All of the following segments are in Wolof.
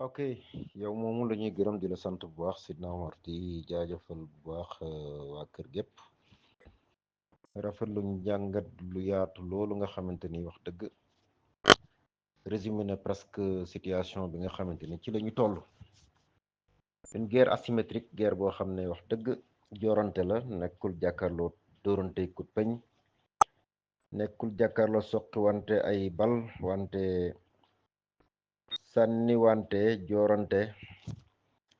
ok yow moomu la ñuy gërëm di la sant bu baax Sidna Omar di jaajëfal bu baax waa kër gépp rafetlu njàngat lu yaatu loolu nga xamante ni wax dëgg résumé na presque situation bi nga xamante ni ci la ñu toll une guerre asymétrique guerre boo xam ne wax dëgg joorante la nekkul jàkkaarloo dóorante coup de peñ nekkul jàkkaarloo soqi wante ay bal wante sànni wante joorante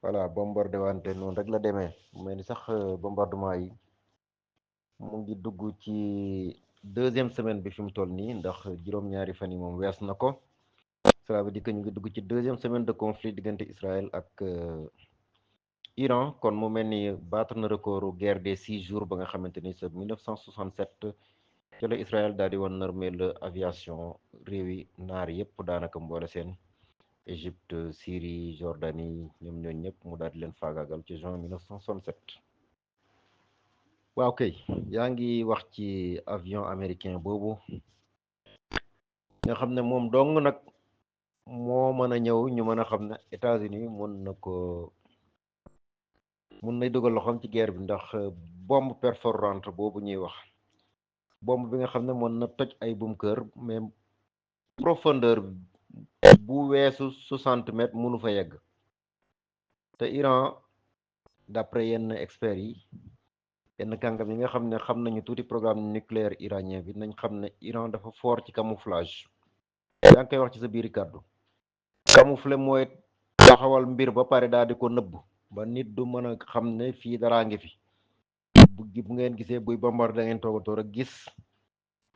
voilà bombardé wante noonu rek la demee mu mel ni sax bombardement yi mu ngi dugg ci deuxième semaine bi fi mu toll nii ndax juróom-ñaari fan yi moom wees na ko cela veut dire que ñu ngi dugg ci deuxième semaine de conflit diggante Israël ak Iran kon mu mel ni battre na recordu guerre des 6 jours ba nga xamante ni c'est 1967 ci la Israël daal di woon nërmeel aviation réewi naar yëpp daanaka mboole seen Égypte Syrie Jordanie ñoom ñooñu ñëpp mu daal di leen faagaagal ci juin 1967. waaw kay yaa ngi wax ci avion américain boobu nga xam ne moom dong nag moo mën a ñëw ñu mën a xam ne États-Unis mun nay dugal loxoom ci guerre bi ndax bombe perforante boobu ñuy wax bombe bi nga xam ne mën na toj ay bunkër mais profondeur bu weesu 60 mètres mënu fa yegg te Iran d'après yenn experts yi yenn kàngam yi nga xam ne xam nañu tuuti programme nucléaire iranien bi nañ xam ne Iran dafa fort ci camouflage yaa ngi koy wax ci sa biiri kàddu camoufler mooy taxawal mbir ba pare daal di ko nëbb ba nit du mën a xam ne fii daraa ngi fi bu ngeen gisee buy bombardé da ngeen toogatoo rek gis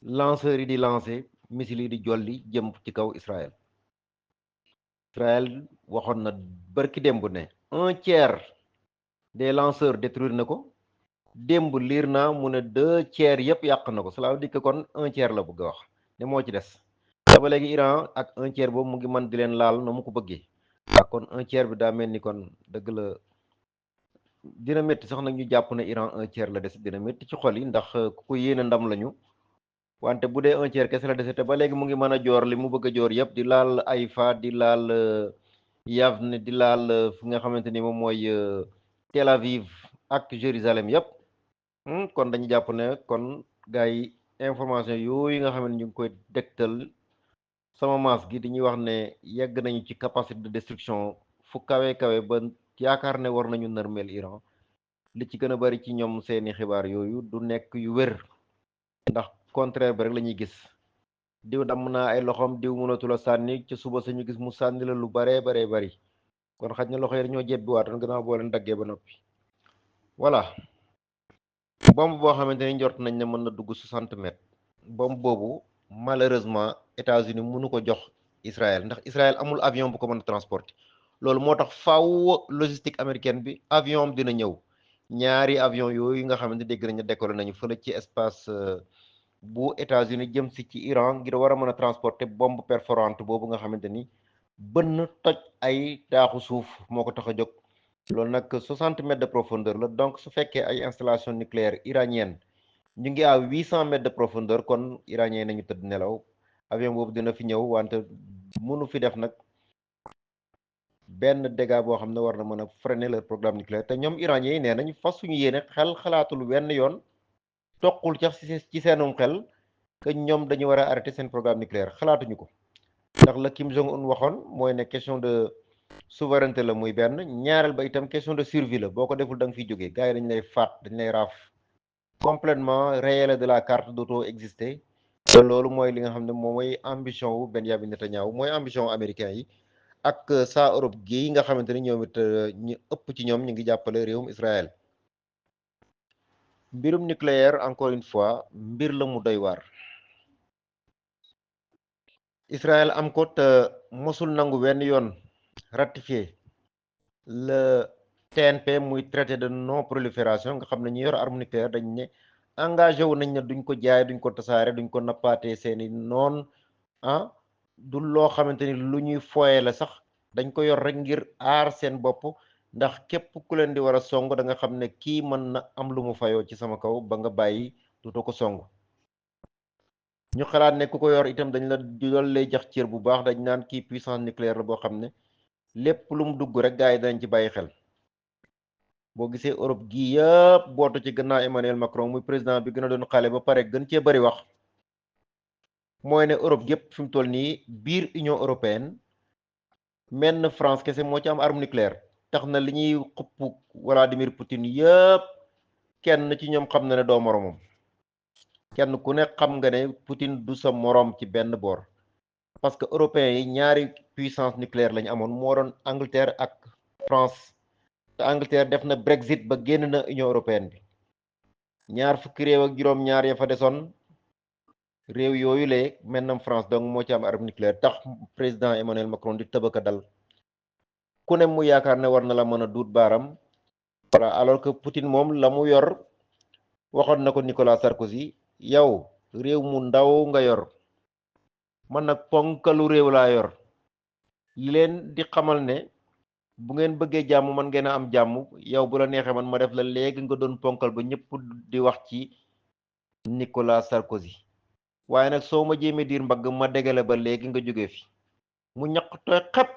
lanceurs yi di lancer missiles yi di jolli jëm ci kaw Israël waxoon na barki démb ne un tiers des lanceurs détruire na ko démb liir naa mu ne 2 tiers yëpp yàq na ko cela veut dire que kon un tiers la bëgg a wax ne moo ci des te ba léegi Iran ak un tiers boobu mu ngi mën di leen laal na mu ko bëggee waaw kon un tiers bi daa mel ni kon dëgg la dina métti sax nag ñu jàpp ne Iran un tiers la des dina métti ci xol yi ndax ku ko yéene ndam lañu wante bu dee un tiers kese la dese te ba léegi mu ngi mën a joor li mu bëgg a joor yëpp di laal Haïfa di laal Yavne di laal fi nga xamante ni moom mooy Tel Aviv ak Jérusalem yëpp kon dañu jàpp ne kon gars yi information yooyu nga xam ne ñu ngi koy dégtal sama maas gi dañuy wax ne yegg nañu ci capacité de destruction fu kawe kawe ba yaakaar ne war nañu nërmeel Iran li ci gën a bari ci ñoom seeni xibaar yooyu du nekk yu wér ndax contraire bi rek la ñuy gis diw damm naa ay loxoom diw mënatul a sànni ci suba sañu gis mu sànni la lu baree bari kon xaj na loxo yi dañoo jebbi waatoon gannaaw boo leen daggee ba noppi voilà bombe boo xamante ni njort nañ ne mën na dugg 60 mètres bombe boobu malheureusement États-Unis mënu ko jox Israël ndax Israël amul avion bu ko mën a transporter loolu moo tax faaw logistique américaine bi avion am dina ñëw ñaari avion yooyu nga xamante dégg nañu décollé nañu fële ci espace bu États-Unis jëm si ci Iran ngir war a mën a transporter bombe perforante boobu nga xamante ni bënn toj ay taaxu suuf moo ko tax a jóg loolu nag 60 mètres de profondeur la donc su fekkee ay installation nucléaire iranienne ñu ngi à 800 mètres de profondeur kon iranien nañu tëdd nelaw avion boobu dina fi ñëw wante mënu fi def nag benn dégât boo xam ne war na mën a freiner leur programme nucléaire te ñoom iranien yi nee nañ fas suñu yéene xel xalaatul wenn yoon toqul sax ci seenum xel que ñoom dañu war a arrêter seen programme nucléaire xalaatuñu ko ndax la Kim Jong Un waxoon mooy ne question de souveraineté la muy benn ñaareel ba itam question de survie la boo ko deful da nga fiy jógee gars yi dañ lay faat dañ lay raaf complètement rayé de la carte dootoo exister te loolu mooy li nga xam ne moom mooy ambition wu Benyamin Netanyahu mooy ambition wu américain yi ak saa Europe gi nga xamante ni ñoom it ñu ëpp ci ñoom ñu ngi jàppale réewum Israël mbirum nucléaire encore une fois mbir la mu doy waar Israël am ko te mosul nangu wenn yoon ratifié le TNP muy traité de non prolifération nga xam ne ñu yor arme nucléaire dañ ne engagé wu nañ ne duñ ko jaay duñ ko tasaare duñ ko nappaatee seeni noon ah du loo xamante ni lu ñuy foye la sax dañ ko yor rek ngir aar seen bopp ndax képp ku leen di war a song da nga xam ne kii mën na am lu mu fayoo ci sama kaw ba nga bàyyi duto ko song ñu xalaat ne ku ko yor itam dañ la dool lay jax cër bu baax dañ naan kii puissance nucléaire la boo xam ne lépp lu mu dugg rek gars yi dañ ci bàyyi xel boo gisee Europe gii yëpp bootu ci gannaaw Emmanuel Macron muy président bi gën a doon xale ba pare gën cee bari wax mooy ne Europe yëpp fi mu toll nii biir Union européenne menn France kese moo ci am arme nucléaire tax na li ñuy xupp Vladimir Poutine yëpp kenn ci ñoom xam na ne doo moromam kenn ku ne xam nga ne Poutine du sa morom ci benn boor parce que européens yi ñaari puissance nucléaire lañu amoon moo doon Angleterre ak France te Angleterre def na Brexit ba génn na Union européenne bi ñaar fukki réew ak juróom-ñaar ya fa desoon réew yooyu lee maintenant France donc moo ci am arme nucléaire tax président Emmanuel Macron di tëbaka dal ku ne mu yaakaar ne war na la mën a duut baaram voilà alors que Poutine moom la mu yor waxoon na ko Nicolas Sarkozy yow réew mu ndaw nga yor man nag ponkalu réew laa yor li leen di xamal ne bu ngeen bëggee jàmm man ngeen a am jàmm yow bu la neexee man ma def la léegi nga doon ponkal ba ñëpp di wax ci Nicolas Sarkozy waaye nag soo ma jéemee diir mbagg ma dégale ba léegi nga jógee fi mu ñaq tooy xepp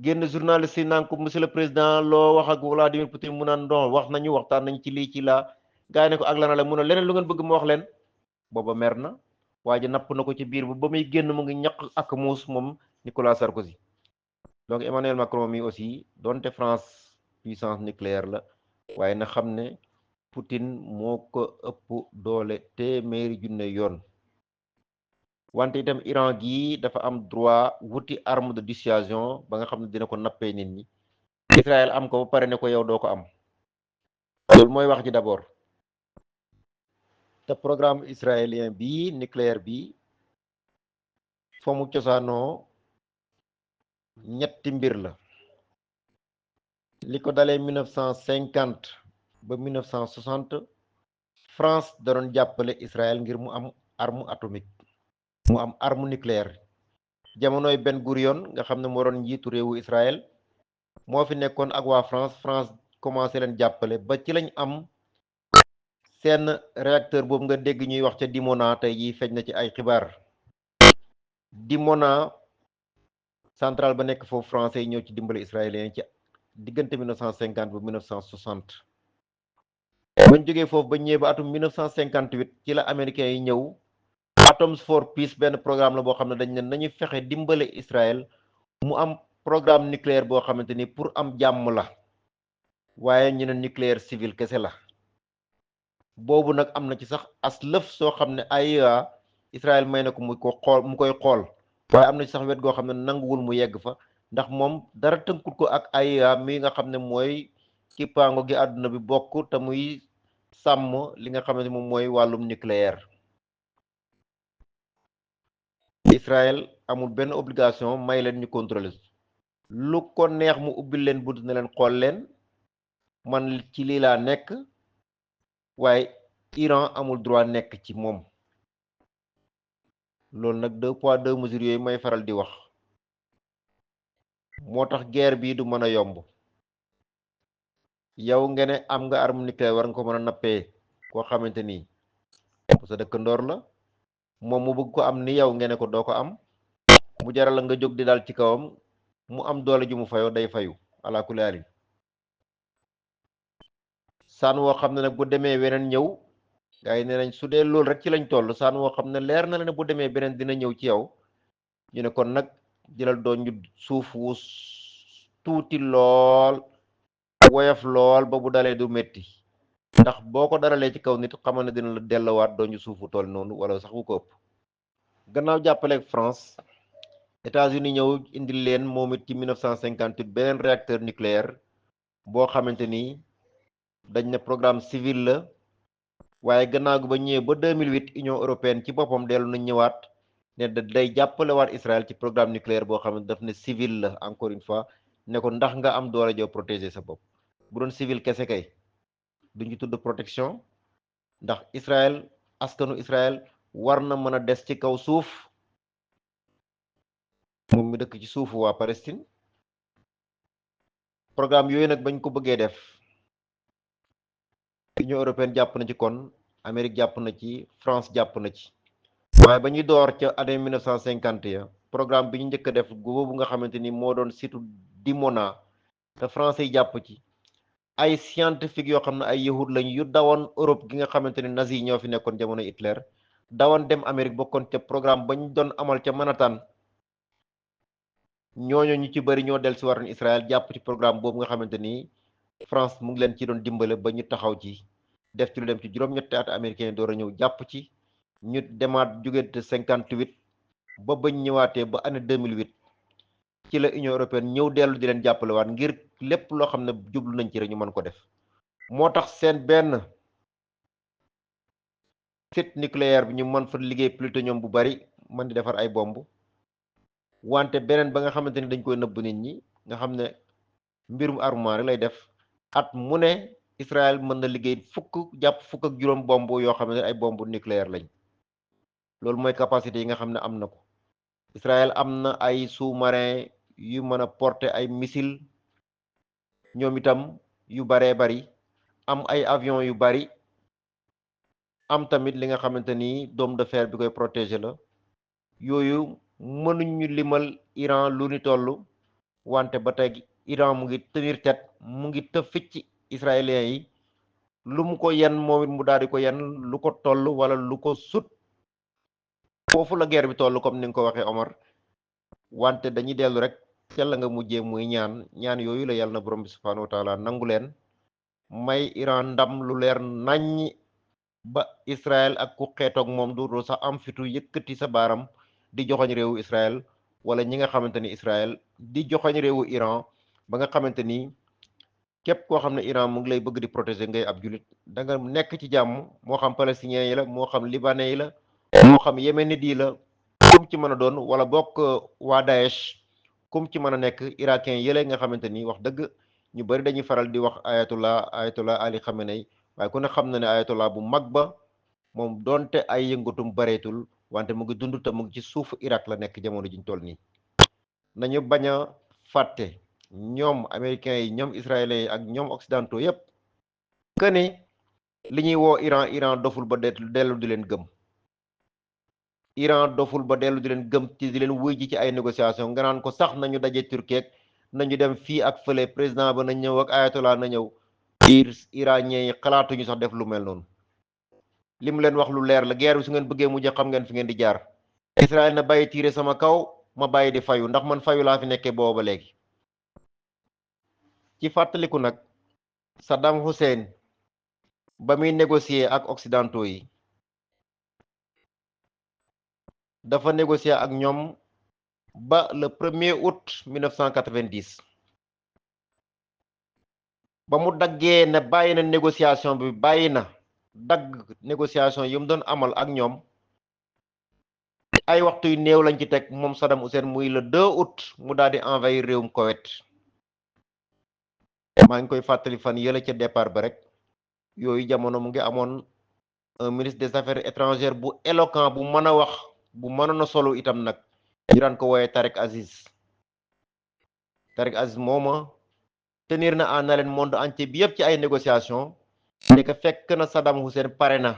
génn journaliste yi naan ko monsieur le président loo wax ak Vladimir Poutine mu naan don wax nañu waxtaan nañ ci lii ci laa gaa yi ne ko ak lana la mun a leneen lu ngeen bëgg ma wax leen booba mer na waa ji napp na ko ci biir ba muy génn mu ngi ñaq ak muus moom Nicolas Sarkozy donc Emmanuel Macron mi aussi donte France puissance nucléaire la waaye na xam ne Poutine moo ko ëpp doole téeméeri junne yoon wante itam Iran gii dafa am droit wuti arme de dissuasion ba nga xam ne dina ko nappee nit ñi Israël am ko ba pare ne ko yow doo ko am loolu mooy wax ji d'abord te programme israélien bi nucléaire bi fa mu cosaanoo ñetti mbir la li ko dalee 1950 ba 1960 France da doon jàppale Israël ngir mu am arme atomique mu am arme nucléaire jamonoy Ben Gurion nga xam ne moo doon njiitu réewu Israël moo fi nekkoon ak waa France commencé leen jàppale ba ci lañ am seen réacteur boobu nga dégg ñuy wax ca Dimona tey jii feeñ na ci ay xibaar Dimona centrale ba nekk foofu français yi ñëw ci dimbali israélien ci diggante 1950 ba 1960 bañ jógee foofu ba ñëwee ba atum 1958 ci la américains yi ñëw Atoms for Peace benn programme la boo xam ne dañ ne nañu fexe dimbale Israël mu am programme nucléaire boo xamante ni pour am jàmm la waaye ñu ne nucléaire civil kese la boobu nag am na ci sax as lëf soo xam ne AIEA Israël may na ko mu koy xool waaye am na ci sax wet goo xam ne nanguwul mu yegg fa ndax moom dara tënkut ko ak AIEA mi nga xam ne mooy kippaango gi àdduna bi bokk te muy sàmm li nga xam ne moom mooy wàllum nucléaire Israël amul benn obligation may leen ñu contrôler lu ko neex mu ubbil leen bunt na leen xool leen man ci lii laa nekk waaye Iran amul droit nekk ci moom loolu nag 2 poids 2 mesures yooyu may faral di wax moo tax guerre bii du mën a yomb yow nga ne am nga arme nucléaire war nga ko mën a nappee koo xamante ni sa dëkkandoor la moom mu bëgg ko am ni yow nga ne ko doo ko am mu jaral la nga jóg di daal ci kawam mu am doole ju mu fayoo day fayu ala kulli haalin saan woo xam ne nag bu demee weneen ñëw gars yi nee nañ su dee loolu rek ci lañ toll saan woo xam ne leer na la ne bu demee beneen dina ñëw ci yow ñu ne kon nag jëlal doon ñu suuf wu tuuti lool woyof lool ba bu dalee du metti ndax boo ko daralee ci kaw nit xamal ne dina la dellowaat doon ñu suufu tool noonu wala sax bu ko ëpp gannaaw jàppaleeg France États-Unis ñëw indi leen moom it ci 1958 beneen réacteur nucléaire boo xamante ni dañ ne programme civil la waaye gannaaw gi ba ñëwee ba 2008 Union européenne ci boppam dellu na ñëwaat ne day jàppale waat Israël ci programme nucléaire boo xam ne daf ne civil la encore une fois ne ko ndax nga am doole joo protéger sa bopp bu doon civil kese kay duñ ci tudd protection ndax Israël askanu Israël war na mën a des ci kaw suuf moom mi dëkk ci suufu waa Palestine programme yooyu nag bañ ko bëggee def Union européenne jàpp na ci kon Amérique jàpp na ci France jàpp na ci waaye ba ñuy door ca année 1950 ya programme bi ñu njëkk a def boobu nga xamante ni moo doon situ Dimona te français yi jàpp ci ay scientifique yoo xam ne ay yahud lañ yu dawoon Europe gi nga xamante ni nazi yi ñoo fi nekkoon jamono Hitler dawoon dem Amérique bokkoon ca programme bañ doon amal ca Manhattan ñooñu ñu ci bëri ñoo del si waroon Israël jàpp ci programme boobu nga xamante ni France mu ngi leen ci doon dimbale ba ñu taxaw ci def ci lu dem ci juróom-ñetti at américain door a ñëw jàpp ci ñu demaat jógente 58 ba bañ ñëwaatee ba année 2008 ci la Union européenne ñëw dellu di leen jàppale waat ngir lépp loo xam ne jublu nañ ci rek ñu mën ko def moo tax seen benn site nucléaire bi ñu mën fa liggéey plutonium bu bari mën di defar ay bomb wante beneen ba nga xamante ni dañ koy nëbb nit ñi nga xam ne mbirum armement rek lay def at mu ne Israël mën na liggéey jàpp fukk ak juróom bomb yoo xam ne ay bomb nucléaire lañ loolu mooy capacité yi nga xam ne am na ko Israël am na ay sous-marin yu mën a porter ay missile ñoom itam yu baree bari am ay avion yu bari am tamit li nga xamante ni dôme de fer bi koy protéger la yooyu mënuñu limal Iran lu ni toll wante ba tey Iran mu ngi tenir tête mu ngi tëf ficc israéliens yi lu mu ko yen moom it mu daal di ko yen lu ko toll wala lu ko sut foofu la guerre bi toll comme ni nga ko waxee Omar wante dañuy dellu rek ca la nga mujjee muy ñaan yooyu la yàlla na borom bi subhanahu wa taala nangu leen may Iran ndam lu leer naññ ba Israël ak ku xeetoog moom du sax am fitu yëkkati sa baaram di joxoñ réewu Israël wala ñi nga xamante ni Israël di joxoñ réewu Iran ba nga xamante ni képp koo xam ne Iran mu ngi lay bëgg di protéger ngay ab julit da nga nekk ci jàmm moo xam palestiniens yi la moo xam libanais yi la moo xam yéménite yi la kum ci mën a doon wala bokk waa Daesh kum ci mën a nekk irakien yële nga xamante ni wax dëgg ñu bari dañuy faral di wax ayatollah Ali Khamenei waaye ku ne xam na ne ayatollah bu mag ba moom doonte ay yëngatum bareetul wante mu ngi dund te mu ngi ci suufu Irak la nekk jamono jiñ toll nii nañu bañ a fàtte ñoom américains yi ñoom israéliens yi ak ñoom occidentaux yépp que ni li ñuy woo Iran doful ba dellu di leen gëm Iran doful ba dellu di leen gëm ci di leen wuy ji ci ay négociation nga naan ko sax nañu daje Turquie ak nañu dem fii ak fële président ba na ñëw ak ayatollah na ñëw iranien yi xalaatuñu sax def lu mel noonu li mu leen wax lu leer la guerre bi su ngeen bëggee mujj xam ngeen fi ngeen di jaar Israël na bàyyi tiire sama kaw ma bàyyi di fayu ndax man fayu laa fi nekkee booba léegi ci fàttaliku nag Saddam Hussein ba muy négocier ak occidentaux yi dafa négocier ak ñoom ba le 1er août 1990 ba mu daggee ne bàyyi na négociation bi bàyyi na dagg négociation yi mu doon amal ak ñoom ay waxtu yu néew lañ ci teg moom Saddam Hussein muy le 2 août mu daal di envahir réewum Koweït maa ngi koy fàttali fan yële ca départ ba rek yooyu jamono mu ngi amoon un ministre des affaires étrangères bu éloquent bu mën a wax bu mënoon a solo itam nag ñu daan ko wooyee Tariq Aziz mooma tenir na en haleine monde entier bi yëpp ci ay négociation ne que fekk na Saddam Hussein pare na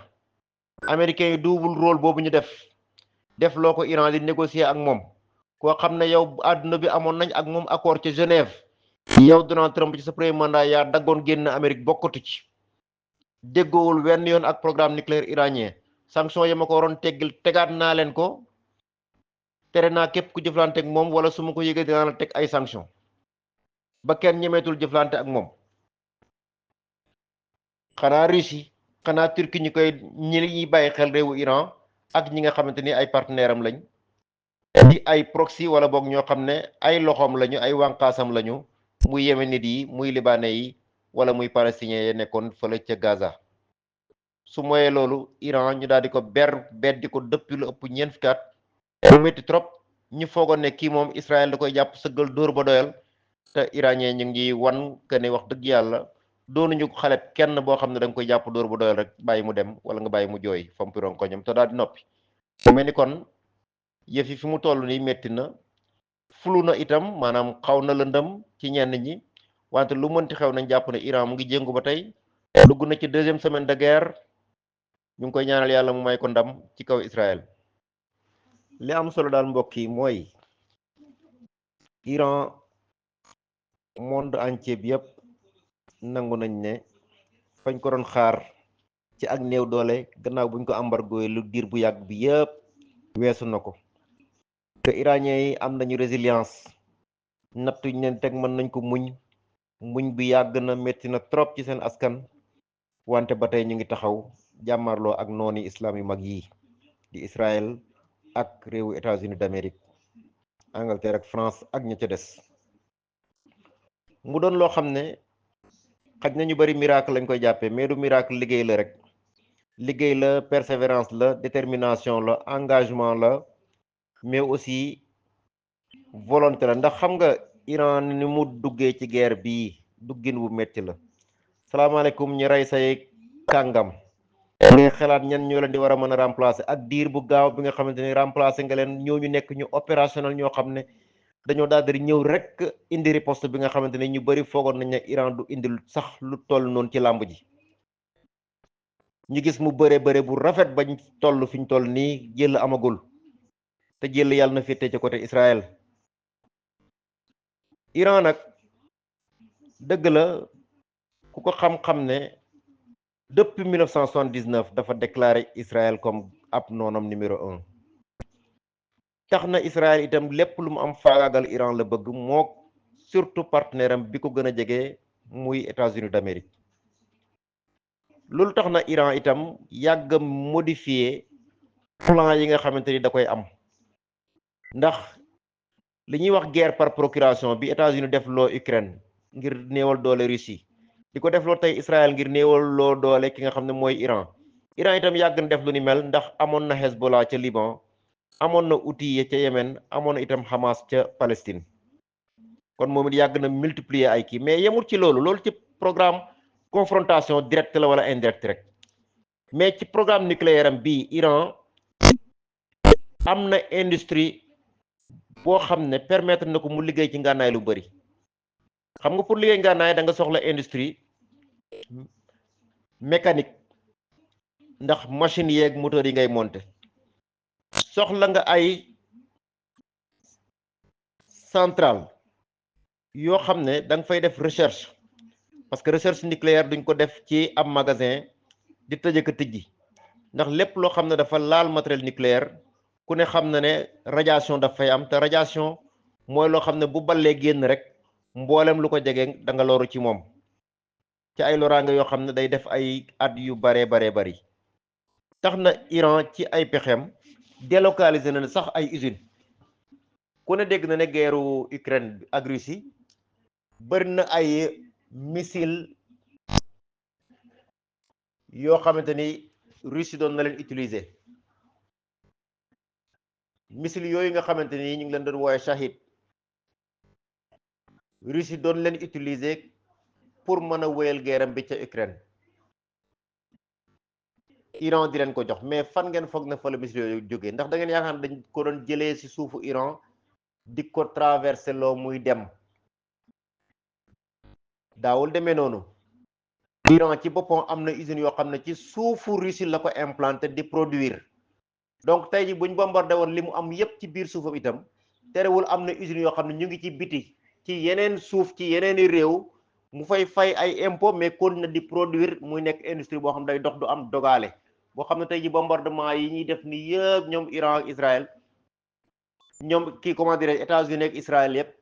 américains yi double rôle boobu ñu def loo ko Iran di négocier ak moom koo xam ne yow àdduna bi amoon nañ ak moom accord ci Genève yow Donald Trump ci sa premier mandat yaa daggoon génn Amérique bokkatu ci déggoowul wenn yoon ak programme nucléaire iranien sanction yi ma ko waroon tegaat naa leen ko tere naa képp ku jëflante ak moom wala su ma ko yëgee dinaa la teg ay sanction ba kenn ñemeetul jëflante ak moom xanaa Russie xanaa Turquie ñi koy ñi bàyyi xel réewu Iran ak ñi nga xamante ni ay partenaire am lañ di ay proxy wala boog ñoo xam ne ay loxoom lañu ay wànqaasam lañu muy yéménite yi muy libanais yi wala muy palestiniens yi nekkoon fële ca Gaza su moyee loolu Iran ñu daal di ko beddi ko depuis lu ëpp ñeent fukki at mu métti trop ñu foogoon ne kii moom Israël da koy jàpp sëggal dóor ba doyal te iranien ñu ngi wan que ne wax dëgg yàlla doonuñu xale kenn boo xam ne da nga koy jàpp dóor ba doyal rek bàyyi mu dem wala nga bàyyi mu jooy fompiron ko ñoom te daal di noppi mu mel ni kon yëf yi fi mu toll nii métti na fulu na itam maanaam xaw na lëndëm ci ñenn ñi wante lu mënti xew nañ jàpp ne Iran mu ngi jéngu ba tey dugg na ci deuxième semaine de guerre ñu ngi koy ñaanal yàlla mu may ko ndam ci kaw Israël li am solo daal mbokk yi mooy Iran monde entier bi yëpp nangu nañ ne fañ ko doon xaar ci ak néew doole gannaaw buñ ko embargoé lu diir bu yàgg bi yëpp weesu na ko que iranien yi am nañu résilience nattuñ leen teg mën nañ ko muñ bi yàgg na métti na trop ci seen askan wante ba tey ñu ngi taxaw jàmmarloo ak nooni islam yu mag yi di Israël ak réewu États-Unis d'Amérique Angleterre ak France ak ña ca des mu doon loo xam ne xaj na ñu bari miracle lañ koy jàppee mais du miracle liggéey la rek liggéey la persévérance la détermination la engagement la mais aussi volonté la ndax xam nga Iran ni mu duggee ci guerre bii duggin wu metti la salaamaaleykum ñi rey say kàngam ngay xalaat ñan ñoo leen di war a mën a remplacer ak diir bu gaaw bi nga xamante ni remplacer nga leen ñooñu nekk ñu opérationnel ñoo xam ne dañoo daal di ñëw rek indi riposte bi nga xamante ne ñu bari foogoon nañ ne Iran du indil sax lu toll noonu ci làmb ji ñu gis mu bëre bu rafet bañ toll fi ñu toll nii jël amagul te jël yàlla na féete ci côté Israël Iran nag dëgg la ku ko xam-xam ne depuis 1979 dafa déclaré Israël comme ab noonam numéro un tax na Israël itam lépp lu mu am faagaagal Iran la bëgg moo surtout partenaire am bi ko gën a jege muy États-Unis d'Amérique loolu tax na Iran itam yàgg a modifier plan yi nga xamante ni da koy am ndax li ñuy wax guerre par procuration bi États-Unis def loo Ukraine ngir néewal doole Russie di ko def loo tey Israël ngir néewal loo doole ki nga xam ne mooy Iran itam yàgg na def lu ni mel ndax amoon na Hezbollah ca Liban amoon na Houthi ca Yémen amoon na itam Hamas ca Palestine kon moom it yàgg na multiplier ay kii mais yemul ci loolu ci programme confrontation directe la wala indirecte rek mais ci programme nucléaire am bii Iran am na industrie boo xam ne permettre na ko mu liggéey ci ngànnaay lu bari xam nga pour liggéey ngànnaay da nga soxla industrie mécanique ndax machine yeeg moteur yi ngay monter soxla nga ay centrale yoo xam ne da nga fay def recherche parce que recherche nucléaire duñ ko def ci ab magasin di tëjee ko tijji ndax lépp loo xam ne dafa laal matériel nucléaire ku ne xam na ne radiation daf fay am te radiation mooy loo xam ne bu ballee génn rek mboolem lu ko jege da nga loru ci moom ci ay loraange yoo xam ne day def ay at yu baree bari tax na Iran ci ay pexeem délocaliser na sax ay usine ku ne dégg na ne guerru Ukraine ak Russie bëri na ay missile yoo xamante ni Russie doon na leen utiliser missile yooyu nga xamante ni ñu ngi leen doon woowe Shahid Russie doon leen utiliser pour mën a wéyal guerram bi ca Ukraine Iran di leen ko jox mais fan ngeen foog na fa la missile yooyu jógee ndax da ngeen yaakaar ne dañ ko doon jëlee ci suufu Iran di ko traversé loo muy dem daawul demee noonu Iran ci boppam am na usines yoo xam ne ci suufu Russie la ko implanté di produire donc tey ji buñ bombardé woon li mu am yépp ci biir suufam itam terewul am na usines yoo xam ne ñu ngi ci biti ci yeneen suuf ci yeneeni réew mu fay ay impôt mais continue di produire muy nekk industrie boo xam day dox du am dogaale boo xam ne tey ji bombardement yi ñuy def ni yëpp ñoom Iran ak Israël ñoom kii comment dirais États-Unis ak Israël yëpp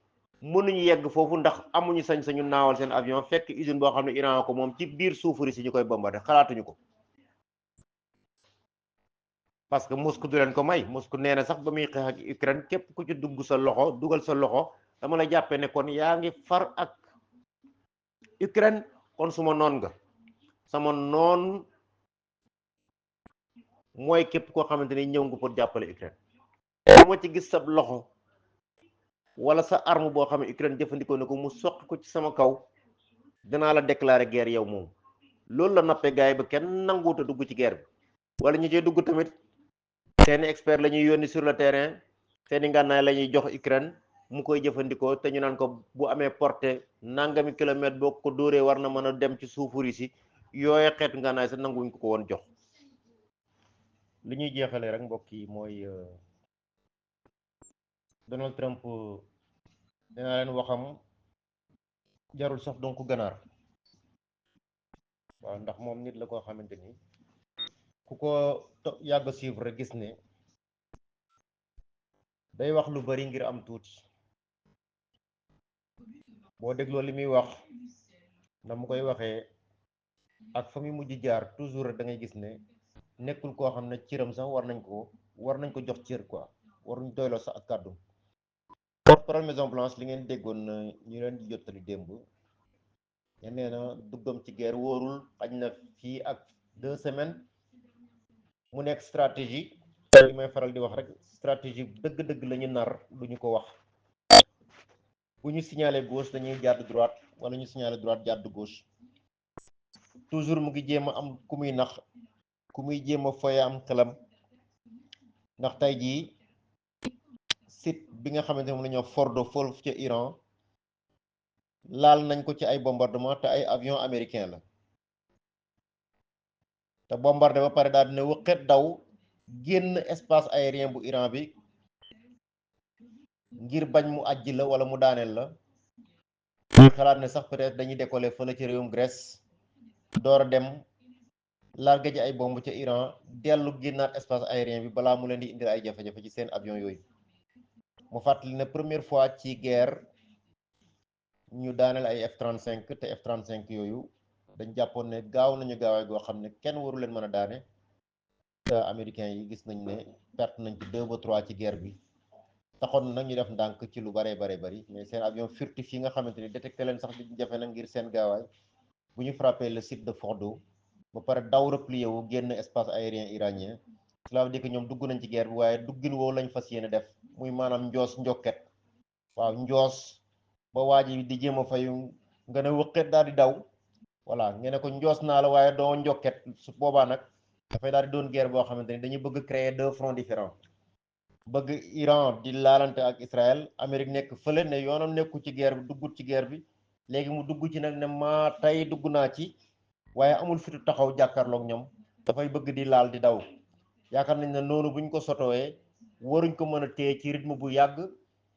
mënuñu yegg foofu ndax amuñu sañ-sañu naawal seen avion fekk usine boo xam ne Iran ko moom ci biir suufari si ñu koy bombardé xalaatuñu ko parce que Moscou du leen ko may Moscou nee na sax ba muy xeex ak Ukraine képp ku ci dugg sa loxo dugal sa loxo dama la jàppee ne kon yaa ngi far ak Ukraine kon suma noon nga sama noon mooy képp koo xamante ni ñëw nga pour jàppale Ukraine bu ma ci gis sa loxo wala sa arme boo xam ne Ukraine jëfandikoo na ko mu soq ko ci sama kaw dinaa la déclarer guerre yow moom loolu la nappee gars yi ba kenn nanguut a dugg ci guerre bi wala ñu cee dugg tamit seeni expert la ñuy yónni sur le terrain seeni ngànnaay la ñuy jox Ukraine mu koy jëfandikoo te ñu naan ko bu amee portée nangami kilomètre boo ko dóoree war na mën a dem ci suufu Russie yooye xeetu ngànnaay sax nanguñ ko woon jox li ñuy jeexalee rek mbokk yi mooy Donald Trump nee naa leen waxam jarul sax donc ganaar waaw ndax moom nit la koo xamante ni ku ko yàgg suivre rek gis ne day wax lu bari ngir am tuuti boo dégloo li muy wax na mu koy waxee ak fa muy mujj jaar toujours rek da ngay gis ne nekkul koo xam ne cëram sax war nañ ko jox cër quoi waruñ doyloo sax ak kàddu porte-parole Maison Blanche li ngeen déggoon ñu leen di jottali démb ngeen nee na duggam ci guerre wóorul xaj na fii ak 2 semaines mu nekk stratégie li may faral di wax rek stratégie dëgg-dëgg la ñu nar duñu ko wax bu ñu signalé gauche dañuy jàdd droite wala ñu signalé droite jàdd gauche toujours mu ngi jéem a am ku muy nax ku muy jéem a foye am xelam ndax tey jii site bi nga xamante moom la ñuy wax Fordo foofu ca Iran laal nañ ko ci ay bombardement te ay avion américain la te bombardé ba pare daal dina wëqet daw génn espace aérien bu Iran bi ngir bañ mu àjji la wala mu daaneel la ñuy xalaat ne sax peut-être dañuy décoller fële ci réewum Grèce door a dem largué ji ay bomb ca Iran dellu génnaat espace aérien bi balaa mu leen di indil ay jafe-jafe ci seen avion yooyu mu fàttali ne première fois ci guerre ñu daaneel ay F-35 te F-35 yooyu dañ jàppoon ne gaaw nañu gaawaay goo xam ne kenn waru leen mën a daane te américains yi gis nañ ne perte nañ ci 2 ba 3 ci guerre bi taxoon na nag ñu def ndànk ci lu baree bari mais seen avion furtif yi nga xamante ni détecté leen sax di jafe na ngir seen gaawaay bu ñu frappé le site de Fordo ba pare daw replié wu génn espace aérien iranien cela veut dire que ñoom dugg nañ ci guerre bi waaye duggin woowu lañ fas yéene def muy maanaam njoos njokket waaw njoos ba waa ji di jéem a fayu nga ne wëqet daal di daw voilà nga ne ko njoos naa la waaye doo njokket su boobaa nag dafay daal di doon guerre boo xamante ni dañuy bëgg créer 2 fronts différents bëgg Iran di laalante ak Israël Amérique nekk fële ne yoonam nekku ci guerre bi duggut ci guerre bi léegi mu dugg ci nag ne maa tey dugg naa ci waaye amul fitu taxaw jàkkaarloog ñoom dafay bëgg di laal di daw yaakaar nañ ne noonu buñ ko sotowee waruñ ko mën a téye ci rythme bu yàgg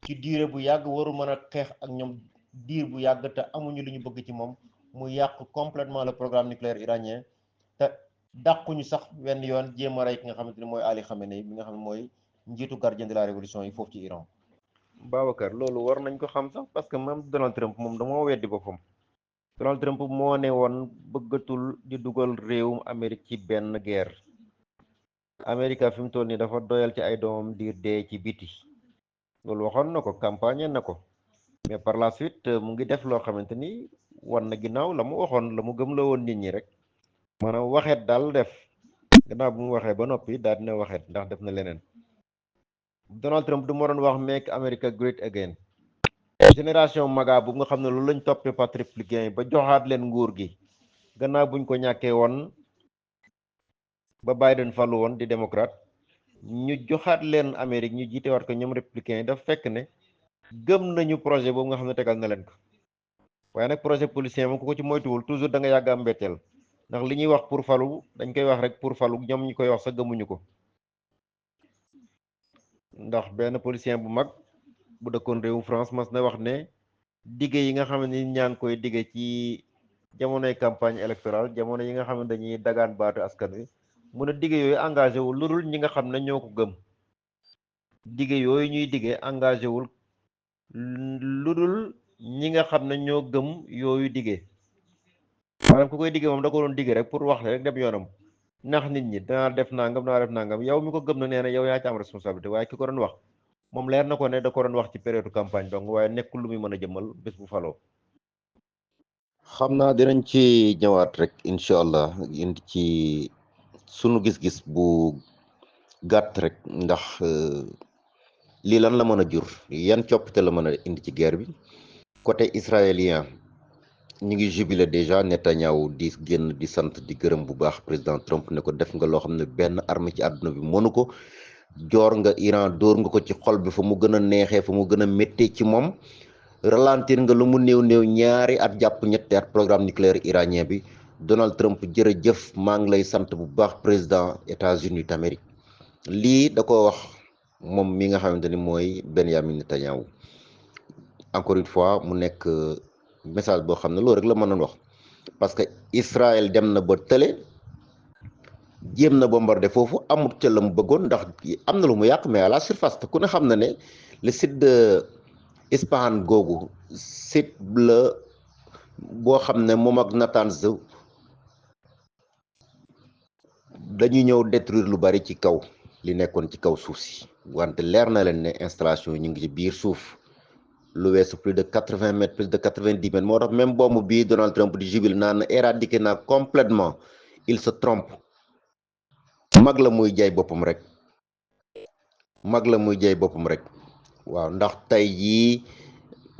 ci durée bu yàgg waru mën a xeex ak ñoom diir bu yàgg te amuñu li ñu bëgg ci moom mu yàq complètement le programme nucléaire iranien te dàquñu sax wenn yoon jéem a rey ki nga xamante ni mooy Ali Khamenei bi nga xam ne mooy njiitu gardien de la révolution yi foofu ci Iran. Babacar loolu war nañ ko xam sax parce que même Donald Trump moom dama weddi boppam Donald Trump moo ne woon bëggatul di dugal réewum Amérique ci benn guerre Amérique fi mu toll nii dafa doyal ci ay doomam di dee ci biti loolu waxoon na ko campagne na ko mais par la suite mu ngi def loo xamante ni war na ginnaaw la mu waxoon la mu gëm la woon nit ñi rek maanaam waxeet daal def gannaaw bu mu waxee ba noppi daal dina waxeet ndax def na leneen Donald Trump du ma doon wax make America great again génération maga bu nga xam ne loolu lañ toppee parti républicain yi ba joxaat leen nguur gi gannaaw buñ ko ñàkkee woon ba Biden falu woon di démocrate ñu joxaat leen Amérique ñu jiitewaat ko ñoom républicain yi daf fekk ne gëm nañu projet boobu nga xam ne tegal na leen ko waaye nag projet politicien moom ku ko ci moytuwul toujours da nga yàgg am mbetteel ndax li ñuy wax pour falu dañ koy wax rek pour falu ñoom ñi koy wax sax gëmuñu ko ndax benn politicien bu mag bu dëkkoon réewu France mas na wax ne dige yi nga xam ne ñaa ngi koy dige ci jamonoy campagne électorale jamono yi nga xam ne dañuy dagaan baatu askan wi mun a dige yooyu engagé wul lu dul ñi nga xam ne ñoo ko gëm dige yooyu ñuy dige engagé wul lu dul ñi nga xam ne ñoo gëm yooyu dige maanaam ku koy dige moom da ko doon dige rek pour wax rek dem yoonam ndax nit ñi danaa def nangam yow mi ko gëm na nee na yow yaa ci am responsabilité waaye ki ko doon wax moom leer na ko ne da ko doon wax ci période campagne donc waaye nekkul lu muy mën a jëmal bés bu faloo xam naa dinañ ci ñëwaat rek incha allah indi ci sunu gis-gis bu gàtt rek ndax lii lan la mën a jur yan coppite la mën a indi ci guerre bi côté israélien ñu ngi jubilé déjà Netanyahu di génn di sant di gërëm bu baax président Trump ne ko def nga loo xam ne benn armée ci àdduna bi mënu ko joor nga Iran dóor nga ko ci xol bi fa mu gën a neexee fa mu gën a méttee ci moom ralentir nga lu mu néew néew ñaari at jàpp ñetti at programme nucléaire iranien bi Donald Trump jërëjëf maa ngi lay sant bu baax président États-Unis d'Amérique lii da ko wax moom mi nga xamante ni mooy Benjamin Netanyahu encore une fois mu nekk message boo xam ne loolu rek la mën a wax parce que Israël dem na ba tële jéem na bombardé foofu amut ca la mu bëggoon ndax am na lu mu yàq mais à la surface te ku ne xam na ne le site de Ispahan googu site la boo xam ne moom ak Natanz dañuy ñëw détruire lu bari ci kaw li nekkoon ci kaw suuf si wante leer na leen ne installation yi ñu ngi ci biir suuf lu weesu plus de 80 mètres plus de 90 mètres moo tax même bombe bii Donald Trump di jubile naan éradiqué naa complètement il se trompe mag la muy jaay boppam rek waaw ndax tey jii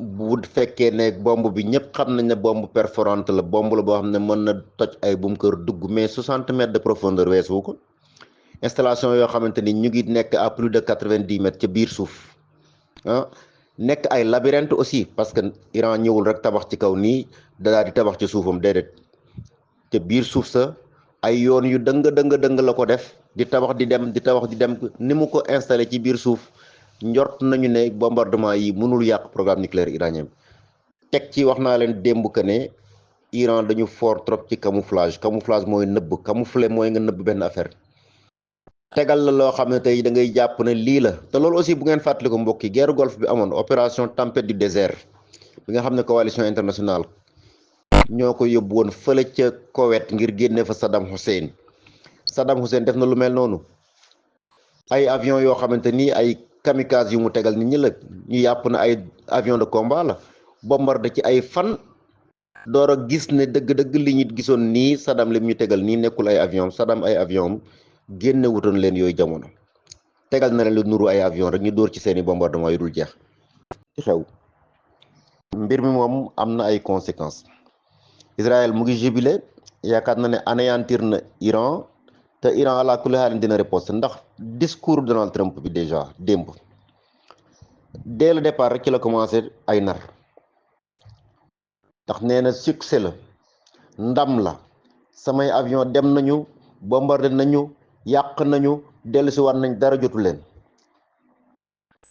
bu fekkee ne bombe bi ñëpp xam nañ ne bombe perforante la bombe la boo xam ne mën na toj ay bu mu kër dugg mais 60 mètres de profondeur weesu ko installation yoo xamante ni ñu ngi nekk à plus de 90 mètres ca biir suuf ah nekk ay labyrinthe aussi parce que Iran ñëwul rek tabax ci kaw nii daal di tabax ci suufam déedéet ca biir suuf sa ay yoon yu dëng la ko def di tabax di dem ni mu ko installé ci biir suuf njort nañu ne bombardement yi mënul yàq programme nucléaire iranien teg ci wax naa leen démb que ne Iran dañu fort trop ci camouflage mooy nëbb camoufler mooy nga nëbb benn affaire tegal la loo xam ne tey da ngay jàpp ne lii la te loolu aussi bu ngeen fàttali ko mbokk yi guerre golfe bi amoon opération tempête du désert bi nga xam ne coalition internationale ñoo ko yóbbu woon fële ca Koweït ngir génne fa Saddam Hussein def na lu mel noonu ay avion yoo xamante ni ay kamikaze yu mu tegal nit ñi la ñu yàpp na ay avion de combat la bombardé ci ay fan door a gis ne dëgg-dëgg li ñu gisoon nii Saddam lim ñu tegal nii nekkul ay avion Saddam ay avion génne wutoon leen yooyu jamono tegal na leen lu nuru ay avion rek ñu dóor ci seeni bombardement yu dul jeex ci xew mbir mi moom am na ay conséquences Israël mu ngi jubilé yaakaar na ne anéantir na Iran te Iran ala kulli haal dina riposte ndax discours Donald Trump bi déjà démb dès le départ rek ci la commencé ay nar ndax nee na succès la ndam la samay avion dem nañu bombardé nañu yàq nañu dellusi war nañ dara jotu leen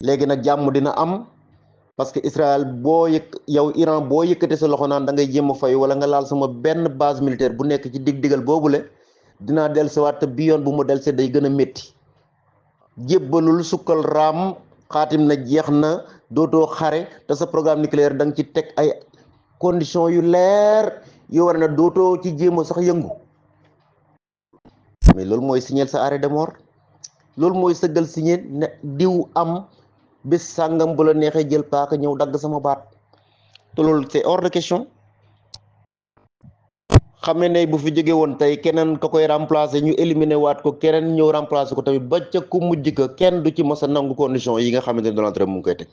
léegi nag jàmm dina am parce que Israël yow Iran boo yëkkate sa loxo naan da ngay jéem a fay wala nga laal sama benn base militaire bu nekk ci dig-digal boobule dinaa dellusiwaat te bi yoon bu mu dellusee day gën a métti jébbalul sukkal raam xaatim na jeex na dootoo xare te sa programme nucléaire da nga ci teg ay conditions yu leer yoo war na dootoo ci jéem a sax yëngu mais loolu mooy signer sa arrêt de mort loolu mooy sëggal signer ne diw am bés sàngam bu la neexee jël paaka ñëw dagg sama baat te loolu c'est hors de question xamee ne bu fi jóge woon tey keneen ka koy remplacer ñu éliminer waat ko keneen ñëw remplacer ko tamit ba ca ku mujj ka kenn du ci mës a nangu condition yi nga xamante ne Donald Trump mu ngi koy teg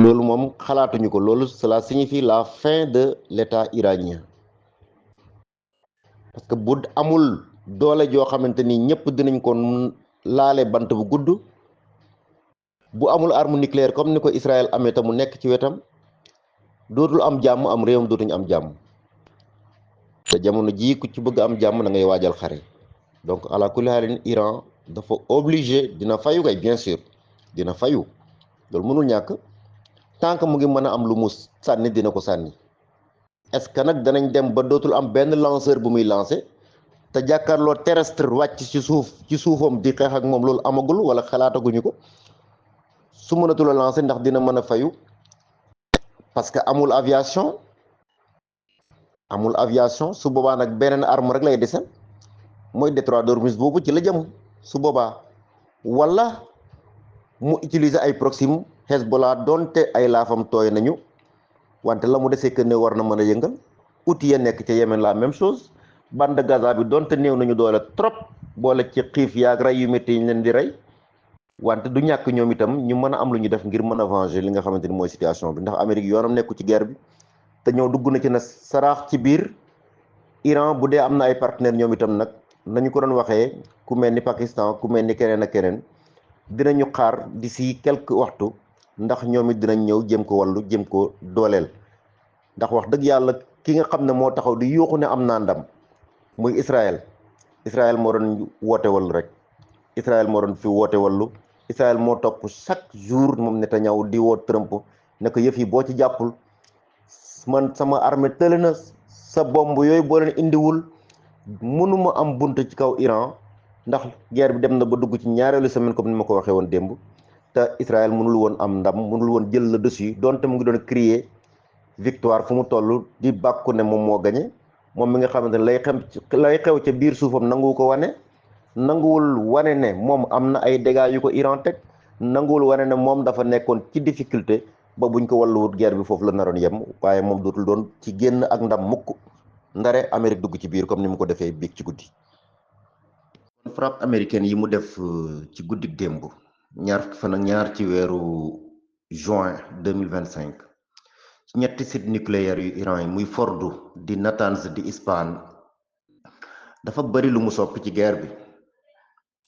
loolu moom xalaatuñu ko loolu cela signifie la fin de l'état iranien parce que bu amul doole joo xamante ni ñëpp dinañ ko laale bant bu gudd bu amul arme nucléaire comme ni ko Israël amee te mu nekk ci wetam dootul am jàmm am réewam dootuñu am jàmm te jamono jii ku ci bëgg am jàmm da ngay waajal xare donc ala kulli haalin Iran dafa obligé dina fayu kay bien sûr dina fayu loolu mënul ñàkk tant que mu ngi mën a am lu mu sànni dina ko sànni est-ce que nag danañ dem ba dootul am benn lanceur bu muy lancé te jàkkaarloo terrestre wàcc ci suufam di xeex ak moom loolu amagul wala xalaataguñu ko su mënatul a lancé ndax dina mën a fayu parce que amul aviation su boobaa nag beneen arme rek lay desal mooy détroit d'Ormuz boobu ci la jëm su boobaa wala mu utiliser ay Proxim Hezbollah donte ay laafam tooy nañu wante la mu desee que ne war na mën a yëngal outil ya nekk ca Yémen la même chose bande Gaza bi donte néew nañu doole trop boole ci xiif yaag rey yu métti yi ñu leen di rey wante du ñàkk ñoom itam ñu mën a am lu ñu def ngir mën a venger li nga xamante ni mooy situation bi ndax Amérique yoonam nekku ci guerre bi te ñëw dugg na ci na saraax ci biir Iran bu dee am na ay partenaires ñoom itam nag nañu ko doon waxee ku mel ni Pakistan ku mel ni keneen ak keneen dinañu xaar d'ici quelques waxtu ndax ñoom it dinañ ñëw jëm ko wàllu jëm ko dooleel ndax wax dëgg yàlla ki nga xam ne moo taxaw di yuuxu ne am naa ndam muy Israël moo doon woote wallu rek Israël moo doon fi woote wallu Israël moo topp chaque jour moom Netanyahu di woo Trump ne ko yëf yi boo ci jàppul man sama armée tële na, sa bomb yooyu boo leen indiwul mënuma am bunt ci kaw Iran, ndax guerre bi dem na ba dugg ci ñaareelu semaine comme ni ma ko waxee woon démb, te Israël mënul woon am ndam, mënul woon jël le dessus donte mu ngi doon crier victoire fu mu toll di bàkku ne moom moo gañe, moom mi nga xamante ne lay xew ca biir suufam nangu ko wane, nanguwul wane ne moom am na ay dégâts yu ko Iran teg, nanguwul wane ne moom dafa nekkoon ci difficulté ba buñ ko walluwut guerre bi foofu la naroon yem, waaye moom dootul doon ci génn ak ndam mukk ndare Amérique dugg ci biir comme ni mu ko defee biig ci guddi. kon frappe américaine yi mu def ci guddi démb ñaar fukki fan ak ñaar ci weeru juin 2025 ci ñetti sites nucléaires yu Iran yi muy Fordow di Natanz di Isfahan dafa bari lu mu soppi ci guerre bi,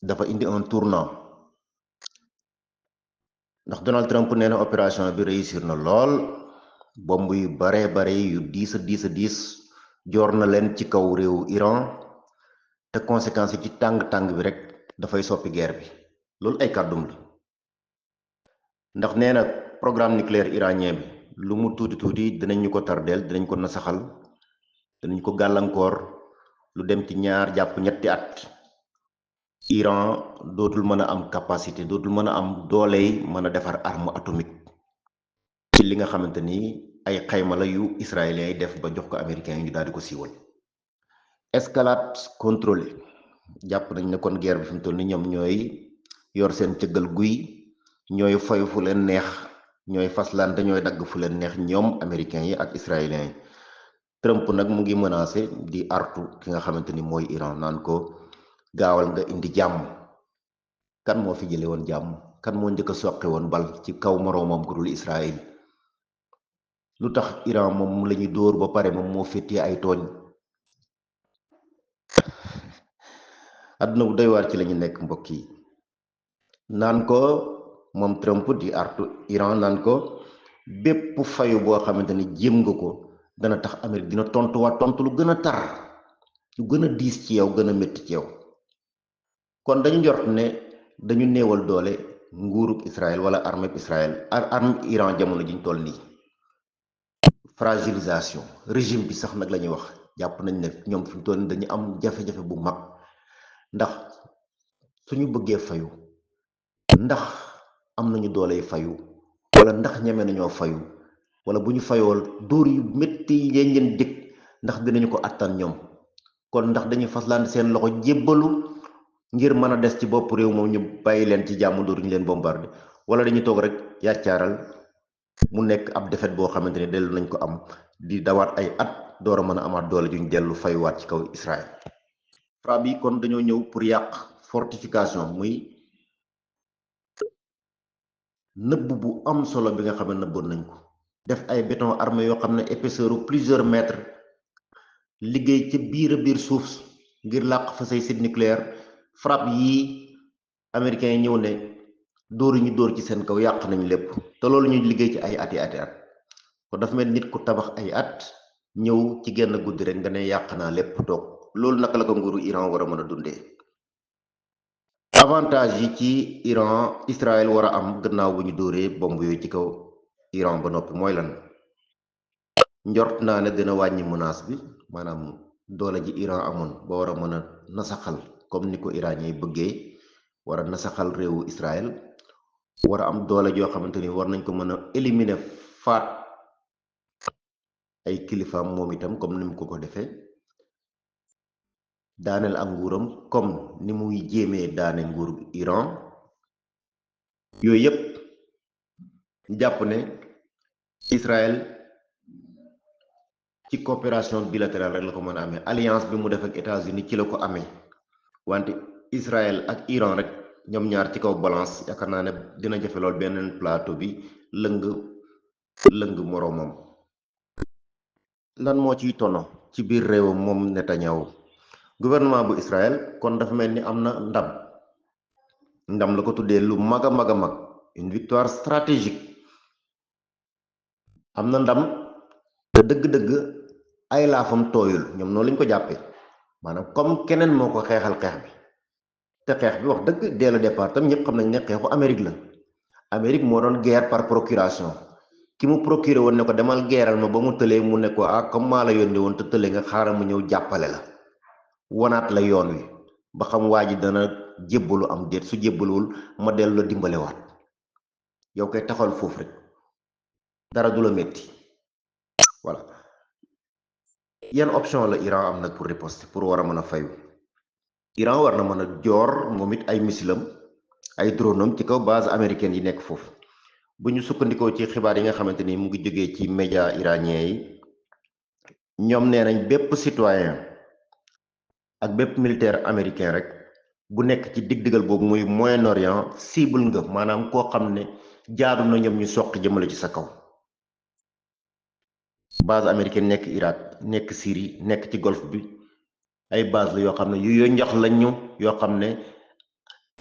dafa indi un tournant, ndax Donald Trump nee na opération bi réussir na lool, bomb yu bare yu diis a diis joor na leen ci kaw réewu Iran, te conséquences yi ci tàng-tàng bi rek dafay soppi guerre bi. loolu ay kàddum la, ndax nee na programme nucléaire iranien bi lu mu tuuti dinañ ñu ko tardeel, dinañ ko nasaxal, dinañ ko gàllankoor lu dem ci 2 jàpp 3 at. Iran dootul mën a am capacité, dootul mën a am dooley mën a defar arme atomique, ci li nga xamante ni ay xayma la yu israéliens yi def ba jox ko américains yi ñu daal di ko siiwal. Escalade contrôlée, jàpp nañ ne kon guerre bi fi mu toll ni ñoom ñooy yor seen cëggal guy, ñooy foy fu leen neex, ñooy faslante, ñooy dagg fu leen neex ñoom américains yi ak israéliens yi. Trump nag mu ngi menacé di artu ki nga xamante ni mooy Iran naan ko gaawal nga indi jàmm. kan moo fi jële woon jàmm? kan moo njëkk a soqi woon bal ci kaw moroomam ku dul Israël? lu tax Iran moom la ñuy dóor ba pare moom moo féetee ay tooñ? àdduna bu doy waar ci la ñu nekk mbokk yi. naan ko moom Trump di artu Iran naan ko bépp fayu boo xamante ni jéem nga ko dana tax Amérique dina tontuwaat tontu lu gën a tar, lu gën a diis ci yow, gën a métti ci yow. kon dañu njort ne dañu néewal doole nguurub Israël wala armée Israël armée Iran jamono jiñ toll nii. fragilisation régime bi sax nag la ñuy wax, jàpp nañ ne ñoom fi mu toll nii dañu am jafe-jafe bu mag, ndax suñu bëggee fayu ndax am nañu dooley fayu, wala ndax ñeme nañoo fayu, wala bu ñu fayool dóor yu métti yi leen dëkk ndax dinañu ko attan ñoom. kon ndax dañuy faslaan seen loxo jébbalu ngir mën a des ci bopp réew moom ñu bàyyi leen ci jàmm dootuñu leen bombardé, wala dañuy toog rek yàccaaral mu nekk ab defet boo xamante ne dellu nañ ko am di dawaat ay at door a mën a amaat doole juñ dellu fayuwaat ci kaw Israël. frappe yi kon dañoo ñëw pour yàq fortification, muy nëbb bu am solo bi nga xam ne nëbboon nañ ko, def ay béton armé yoo xam ne épaisseur u plusieurs mètres, liggéey ca biir a biir suuf ngir làq fa say site nucléaire. frappe yii américains yi ñëw ne dóor ñu dóor ci seen kaw yàq nañ lépp, te loolu ñuy liggéey ci ay ati at kon dafa mel nit ku tabax ay at ñëw ci genn guddi rek nga ne yàq naa lépp toog. loolu naka la ko nguuru Iran war a mën a dundee? avantage yi ci Israël war a am gannaaw bu ñu dóoree bomb yooyu ci kaw Iran ba noppi mooy lan? njort naa ne dina wàññi menace bi, maanaam doole ji Iran amoon ba war a mën a nasaxal comme ni ko iranien yi bëggee, war a nasaxal réewu Israël, war a am doole joo xamante ni war nañ ko mën a éliminer, faat ay kilifaam moom itam comme ni mu ko defee, daaneel ak nguuram comme ni muy jéemee daane nguuru Iran. yooyu yëpp jàpp ne Israël ci coopération bilatérale rek la ko mën a amee, alliance bi mu def ak États-Unis ci la ko amee, wante Israël ak Iran rek ñoom ñaar ci kaw balance yaakaar naa ne dina jafe lool beneen plateau bi lëng moroomam. lan moo ciy tono ci biir réewam moom Netanyahu? gouvernement bu Israël kon dafa mel ni am na ndam la ko tuddee lu mag a mag a mag, une victoire stratégique. am na ndam te dëgg-dëgg ay laafam tooyul, ñoom noonu lañ ko jàppee, maanaam comme keneen moo ko xeexal xeex bi, te xeex bi wax dëgg dès le départ tam ñëpp xam nañ ne xeexu Amérique la Amérique moo doon guerre par procuration ki mu procuré woon ne ko demal geeral ma ba mu tëlee mu ne ko comme maa la yónni woon te tëlee nga xaaral ma ñëw jàppale la wanaat la yoon wi ba xam waa ji dana jébbalu am déet su jébbaluwul ma dellu la dimbalewaat yow koy taxawal foofu rek dara du la métti voilà yan option la Iran am nag pour riposte pour war a mën a fayu Iran war na mën a joor moom it ay missilam ay dronam ci kaw base américaine yi nekk foofu bu ñu sukkandikoo ci xibaar yi nga xamante ni mu ngi jógee ci média iranien yi ñoom nee nañ bépp citoyen ak bépp militaire américain rek bu nekk ci dig-digal boobu muy Moyen-Orient cible nga maanaam koo xam ne jaadu na ñoom ñu soqi jëmale ci sa kaw base américaine nekk Irak nekk Syrie nekk ci golfe bi ay base la yoo xam ne yu njax lañu yoo xam ne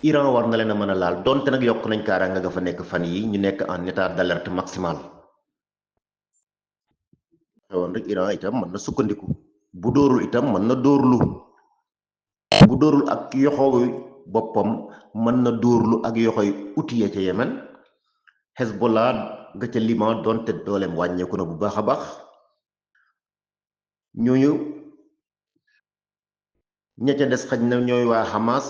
Iran war na leen a mën a laal donte nag yokk nañ kaaraanga nga fa nekk fan yi ñu nekk en état d'alerte maximale xewoon rek Iran itam mën na sukkandiku bu dóorul itam mën na dóorlu bu dóorul ak yoxoy boppam mën na dóorlu ak yoxoy outillé ca Yemen Hezbollah nga ca Liban donte dooleem wàññeeku na bu baax a baax ñooñu ña ca des xaj na ñooy waa Hamas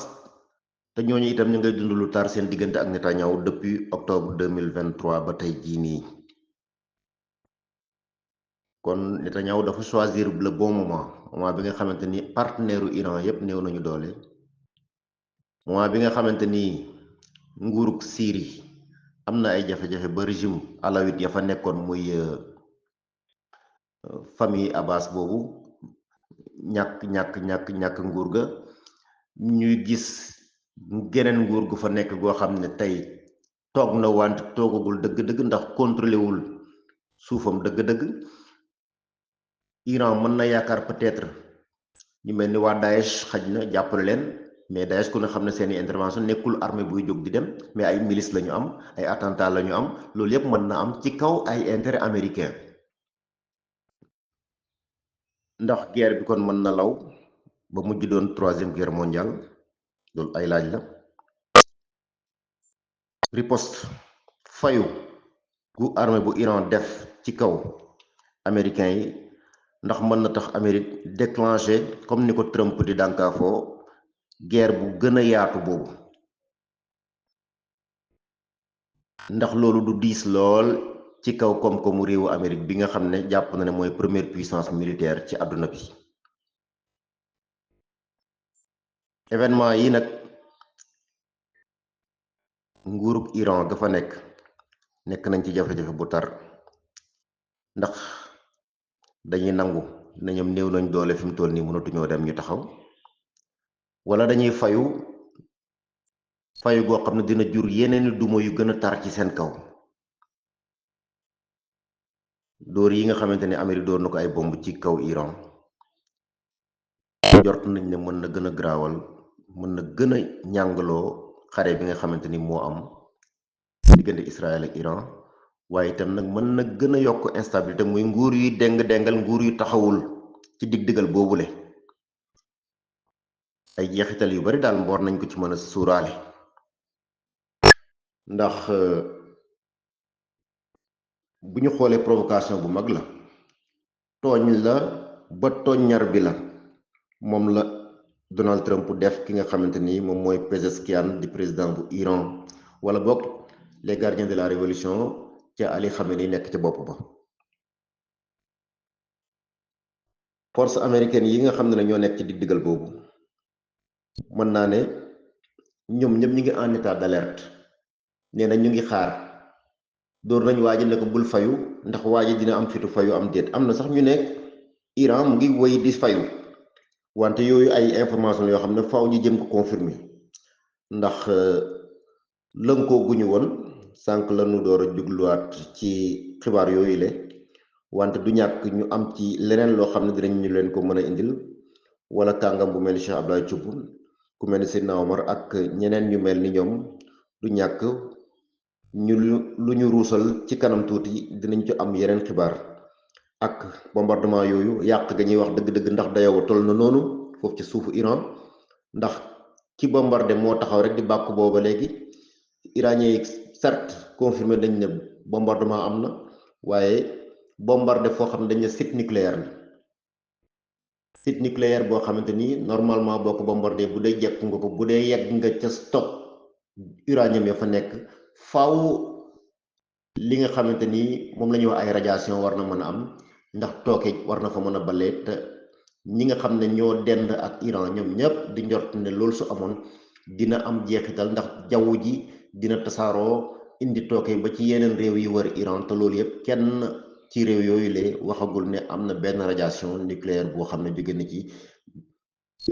te ñooñu itam ñu ngay dund lu tar seen diggante ak Netanyahu depuis octobre 2023 ba tey jii nii kon Netanyahu dafa choisir le bon moment bi nga xamante ni partenaire u Iran yépp néew nañu doole moment bi nga xamante ni nguurug Syrie am na ay jafe-jafe ba régime alawite ya fa nekkoon muy famille Abbas boobu ñàkk nguur ga ñuy gis geneen nguur gu fa nekk goo xam ne tey toog na wante toogagul dëgg-dëgg ndax contrôlé wul suufam dëgg-dëgg Iran mën na yaakaar peut-être ñu mel ni waa Daesh xaj na jàppale leen mais Daesh ku ne xam ne seeni intervention nekkul armée buy jóg di dem mais ay milice la ñu am ay attentat la ñu am loolu yépp mën na am ci kaw ay intérêt américain ndax guerre bi kon mën na law ba mujj doon 3e guerre mondiale loolu ay laaj la riposte fayu gu armée bu Iran def ci kaw américain yi ndax mën na tax Amérique déclenché comme ni ko Trump di dànkaafoo guerre bu gën a yaatu boobu ndax loolu du diis lool ci kaw koom-koomu réewu Amérique bi nga xam ne jàpp na ne mooy première puissance militaire ci àdduna bi événement yi nag nguurug Iran ga fa nekk nañ ci jafe-jafe bu tar ndax dañuy nangu ne ñoom néew nañ doole fi mu toll nii mënatuñoo dem ñu taxaw wala dañuy fayu goo xam ne dina jur yeneeni duma yu gën a tar ci seen kaw dóor yi nga xamante ne Amérique dóor na ko ay bomb ci kaw Iran jort nañ ne mën na gën a garaawal mën na gën a ñàngaloo xare bi nga xamante ni moo am diggante Israël ak Iran waaye itam nag mën na gën a yokk instabilité muy nguur yuy déng-déngal nguur yu taxawul ci dig-digal boobule ay jeexital yu bari daal mboor nañ ko ci mën a suuraale ndax bu ñu xoolee provocation bu mag la tooñ la ba tooññar bi la moom la Donald Trump def ki nga xamante ni moom mooy Pezeshkian di président bu Iran wala bokk les gardiens de la révolution ca Ali Khamenei nekk ca bopp ba force américaine yi nga xam ne ñoo nekk ci dig-digal boobu mën naa ne ñoom ñëpp ñu ngi en état d'alerte nee na ñu ngi xaar door nañ waaji ne ko bul fayu ndax waaji dina am fitu fayu am déet am na sax ñu ne Iran mu ngi woy di fayu wante yooyu ay information yoo xam ne faaw ñu jëm ko confirmer ndax lënkoo guñu woon sànq la ñu door a jugluwaat ci xibaar yooyu le wante du ñàkk ñu am ci leneen loo xam ne dinañ ñu leen ko mën a indil wala kàngam bu mel ni Cheikh Abdoulaye Thioub ku mel ni Seydina Omar ak ñeneen ñu mel ni ñoom du ñàkk ñu lu ñu ruusal ci kanam tuuti dinañ ci am yeneen xibaar ak bombardement yooyu yàq ga ñuy wax dëgg-dëgg ndax dayowa toll na noonu foofu ci suufu Iran ndax ki bombardé moo taxaw rek di bàkku booba léegi iranien yi certes confirmé dañ ne bombardement am na waaye bombardé foo xam ne dañ ne site nucléaire la site nucléaire boo xamante ni normalement boo ko bombardé bu dee jekk nga ko bu dee yegg nga ca stock uranium ya fa nekk faaw li nga xamante ni moom la ñuy wax ay radiation war na mën a am ndax tooke war na fa mën a balee te ñi nga xam ne ñoo dend ak Iran ñoom ñëpp di njort ne loolu su amoon dina am jeexital ndax jaww ji dina tasaaroo indi tooke ba ci yeneen réew yi wër Iran te loolu yëpp kenn ci réew yooyu lee waxagul ne am na benn radiation nucléaire boo xam ne jóge na ci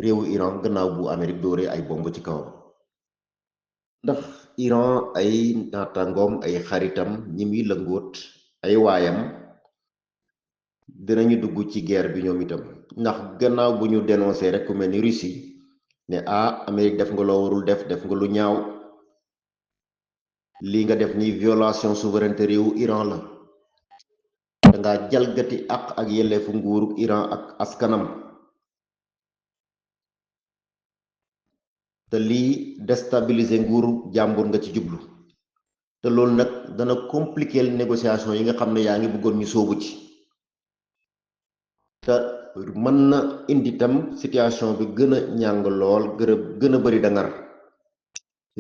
réewu Iran gannaaw bu Amérique dóoree ay bomb ci kawam ndax Iran ay naataangoom ay xaritam ñi muy lëngoot ay waayam dinañu dugg ci guerre bi ñoom itam ndax gannaaw bu ñu dénoncé rek ku mel ni Russie ne Amérique def nga loo warul def nga lu ñaaw lii nga def ni violation souveraineté réewu Iran la danga jalgati ak yelleefu nguuru Iran ak askanam te lii déstabiliser nguuru jàmbur nga ci jublu te loolu nag dana compliquer négociation yi nga xam ne yaa ngi bëggoon ñu sóobu ci te mën na indi tam situation bi gën a ñàng lool gën a bëri dangar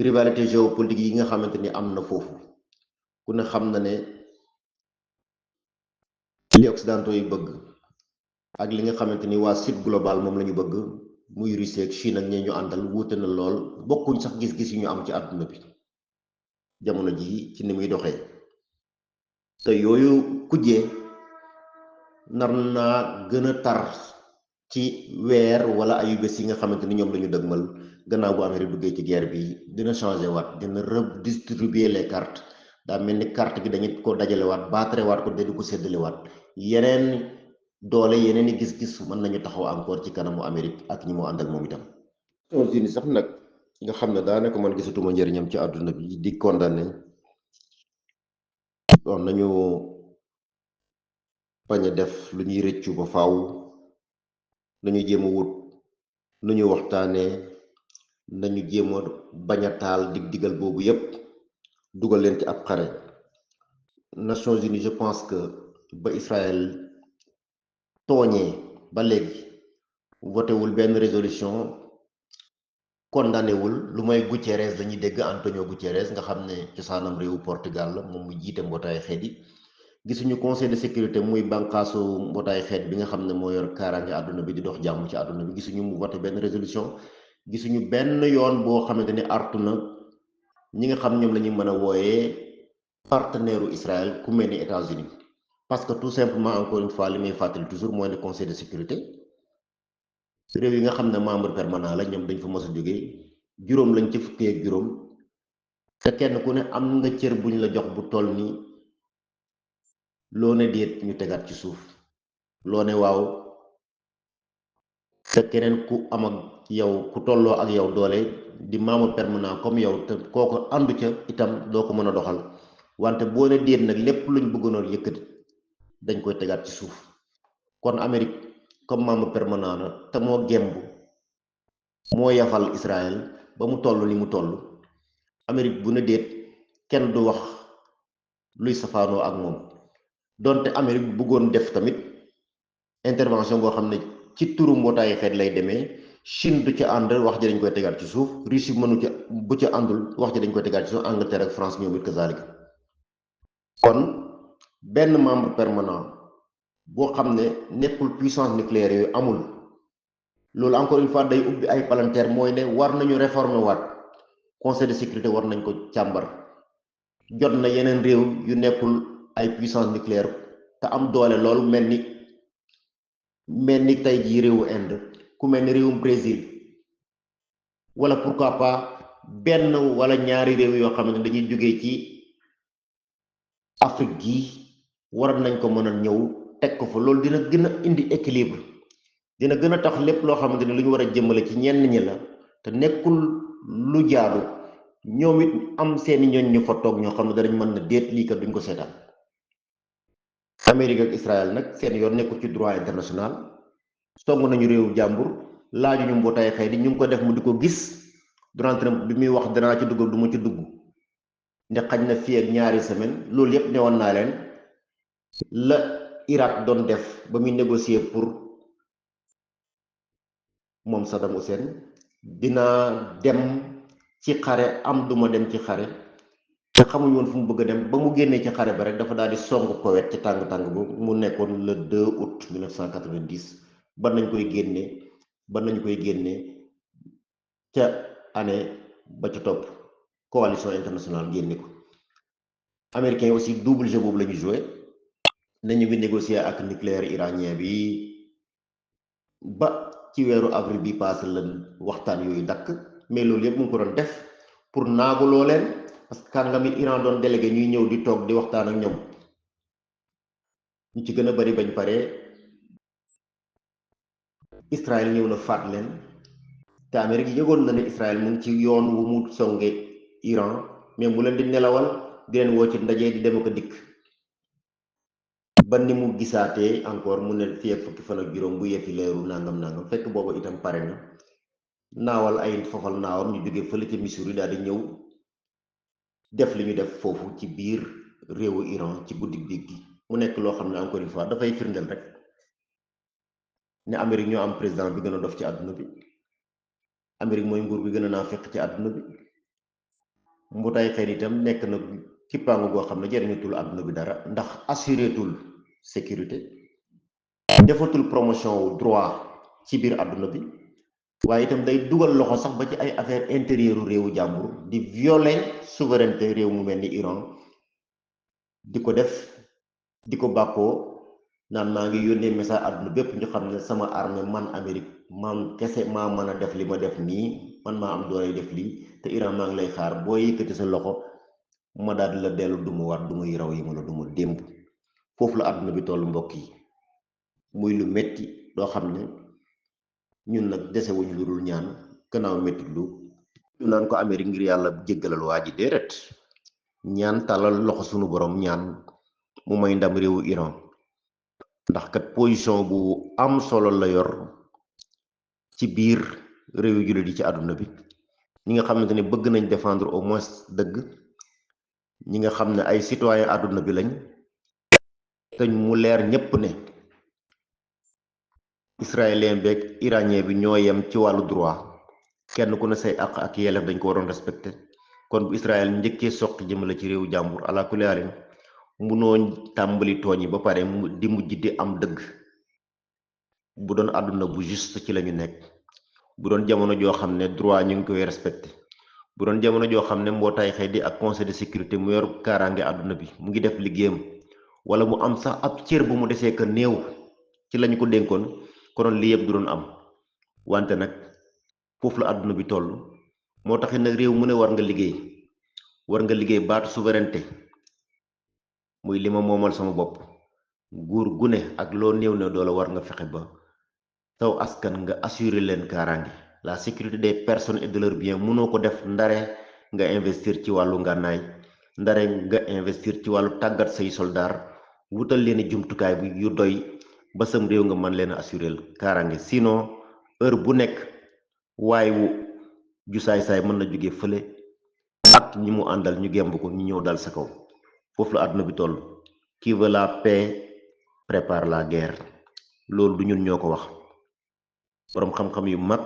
rivalité géopolitique yi nga xamante ni am na foofu ku ne xam na ne li occidentaux yi bëgg ak li nga xamante ni waa sud global moom la ñu bëgg muy Russie ak Chine ak ñee ñu àndal wuute na lool bokkuñ sax gis-gis yu ñu am ci àdduna bi jamono ji ci ni muy doxee te yooyu kujjee nar naa gën a tar ci weer wala ayu bés yi nga xamante ni ñoom la ñu dëgmal gannaaw bu Amérique duggee ci guerre bi dina changer waat dina redistribuer les cartes daa mel ni carte gi dañu ko dajale waat baatare waat ko di ko séddale waat yeneen doole yeneen i gis-gis mën nañu taxaw encore ci kanamu Amérique ak ñi mu àndal moom itam. Nations Unies sax nag nga xam ne daanaka man gisatuma njëriñam ci àdduna bi di condamné doon nañu bañ a def lu ñuy rëccu ba faaw nañu jéem a wut nu ñu waxtaanee nañu jéem a bañ a taal dig-digal boobu yépp dugal leen ci ab xare. Nations Unies je pense que ba Israël tooñee ba léegi voté wul benn résolution condamné wul lu may Guterres dañuy dégg Antonio Guterres nga xam ne cosaanam réewu Portugal la moom mu jiite mbootaay xeet yi gisuñu conseil de sécurité muy bànqaasu mbootaay xeet bi nga xam ne moo yor kaaraange àdduna bi di dox jàmm ci àdduna bi gisuñu mu voté benn résolution gisuñu benn yoon boo xamante ni artu na ñi nga xam ñoom la ñu mën a wooyee partenaire u Israël ku mel ni États-Unis parce que tout simplement encore une fois li muy fàttali toujours mooy ne conseil de sécurité réew yi nga xam ne membre permanent la ñoom dañ fa mos a jógee juróom lañ ci fukki ak juróom te kenn ku ne am nga cër buñ la jox bu toll ni loo ne déet ñu tegaat ci suuf loo ne waaw te keneen ku am ak yow ku tolloo ak yow doole di membre permanent comme yow te kooko àndu ca itam doo ko mën a doxal wante boo ne déet nag lépp luñ bëggoon yëkkati dañ koy tegaat ci suuf kon Amérique comme membre permanent na te moo gemb moo yafal Israël ba mu toll ni mu toll Amérique bu ne déet kenn du wax luy safaanoo ak moom donte Amérique bu bëggoon def tamit intervention boo xam ne ci turu mbootaayu xeet lay demee Chine du ca ànd wax ji dañ koy tegaat ci suuf Russie mënu ca bu ca àndul wax ji dañ koy tegaat ci suuf Angleterre ak France ñoom it kazaalika kon benn membre permanent boo xam ne nekkul puissance nucléaire yooyu amul loolu encore une fois day ubbi ay palanteer mooy ne war nañu réformer waat conseil de sécurité war nañ ko càmbar jot na yeneen réew yu nekkul ay puissance nucléaire te am doole lool mel ni tey jii réewu Inde ku mel ni réewum Brésil wala pourquoi pas benn wala ñaari réew yoo xam ne dañuy jógee ci Afrique gi war nañ ko mën a ñëw teg ko fa loolu dina gën a indi équilibre dina gën a tax lépp loo xamante ne lu ñu war a jëmale ci ñenn ñi la te nekkul lu jaadu ñoom it am seeni ñooñ ñu fa toog ñoo xam ne danañ mën na déet lii kat duñ ko seetaan. Amérique ak Israël nag seen yoon nekkul ci droit international song nañu réewu jàmbur laajuñu mbootaay xëy di ñu ngi ko def mu di ko gis Donald Trump bi muy wax danaa ci dugg du ma ci dugg ne xañ na fii ak ñaari semaine loolu yépp newoon naa leen la Irak doon def ba muy négocier pour moom Saddam Hussein dinaa dem ci xare am duma dem ci xare te xamuñ woon fu mu bëgg a dem ba mu génnee ci xare ba rek dafa daal di song Koweït ci tàng-tàng bu mu nekkoon le 2 août 1990 ba nañ koy génnee ca année ba ca topp coalition internationale génne ko. Américains aussi double jeu boobu la ñu joué ne ñu ngi négocier ak nucléaire iranien bi ba ci weeru avril bi passé la waxtaan yooyu dakk mais loolu yëpp mu ngi ko doon def pour naaguloo leen parce que kàngami Iran doon délégué ñuy ñëw di toog di waxtaan ak ñoom ñu ci gën a bari bañ pare Israël ñëw na faat leen te Amérique yëgoon na ne Israël mu ngi ci yoon wu mu songe Iran mais mu leen di nelawal di leen woo ci ndaje di dem ko dikk ba ni mu gisaatee encore mu ne fii ak fukki fan ak juróom bu yefi leeru nangam fekk boobu itam pare na naawal ay fofal naawam ñu jógee fële ca Missouri daal di ñëw def li ñu def foofu ci biir réewu Iran ci guddi biig gi mu nekk loo xam ne encore une fois dafay firndeel rek ne Amérique ñoo am président bi gën a dof ci àdduna bi Amérique mooy nguur bi gën a naa fekk ci àdduna bi mbootaay xëy itam nekk na ci pàngu goo xam ne jariñatul àdduna bi dara ndax assurétul sécurité defatul promotion wu droit ci biir àdduna bi waaye itam day dugal loxo sax ba ci ay affaire intérieure réewu jàmbur di violer souveraineté réew mu mel ni Iran di ko def di ko bàkkoo naan maa ngi yónnee message àdduna bépp ñu xam ne sama armée man Amérique man kese maa mën a def li ma def nii man maa am doole def lii te Iran maa ngi lay xaar boo yëkkati sa loxo ma daal di la dellu duma waat duma yi raw yi ma la duma démb foofu la àdduna bi tollu mbokk yi muy lu metti loo xam ne ñun nag desewuñ lu dul ñaan gannaaw metti lu ñu naan ko Amérique ngir yàlla jéggalal waa ji déedéet ñaan tàllal loxo sunu borom ñaan mu may ndam réewu Iran ndax kat position bu am solo la yor ci biir réewu jullit yi ci àdduna bi ñi nga xamante ne bëgg nañ défendre au moins dëgg ñi nga xam ne ay citoyen àdduna bi lañ te mu leer ñépp ne israélien beeg iranien bi ñoo yem ci wàllu droit kenn ku ne say àq ak yelleef dañ ko waroon respecté kon bu Israël njëkkee soqi jëmale ci réewu jàmbur ala kulli haalin munoo tàmbali tooñ yi ba pare di mujj di am dëgg bu doon àdduna bu juste ci lañu nekk bu doon jamono joo xam ne droit ñu ngi koy respecté bu doon jamono joo xam ne mbootaay xëy di ak conseil de sécurité mu yor kaaraange àdduna bi mu ngi def liggéeyam wala mu am sax ab cër bu mu desee ka néew ci lañu ko dénkoon konoon lii yëpp du doon am wante nag foofu la àdduna bi toll moo taxit nag réew mu ne war nga liggéey baatu souveraineté muy li ma moomal sama bopp nguur gu ne ak loo néew ne doola war nga fexe ba taw askan nga assurer leen kaaraange la sécurité des personnes et de leurs biens mënoo ko def ndare nga investir ci wàllu ngànnaay ndare nga investir ci wàllu tàggat say soldaar wutal leen jumtukaay bi yu doy ba sam réew nga mën leen a assurer kaaraange sinon heure bu nekk waaye wu ju saay-saay mën na jóge fële ak ñi mu àndal ñu gemb ko ñu ñëw dal sa kaw foofu la àdduna bi toll qui veut la paix prépare la guerre loolu du ñun ñoo ko wax boroom xam-xam yu mag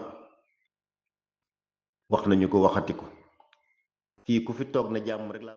wax nañu ko waxati ko fii ku fi toog ne jàmm rek la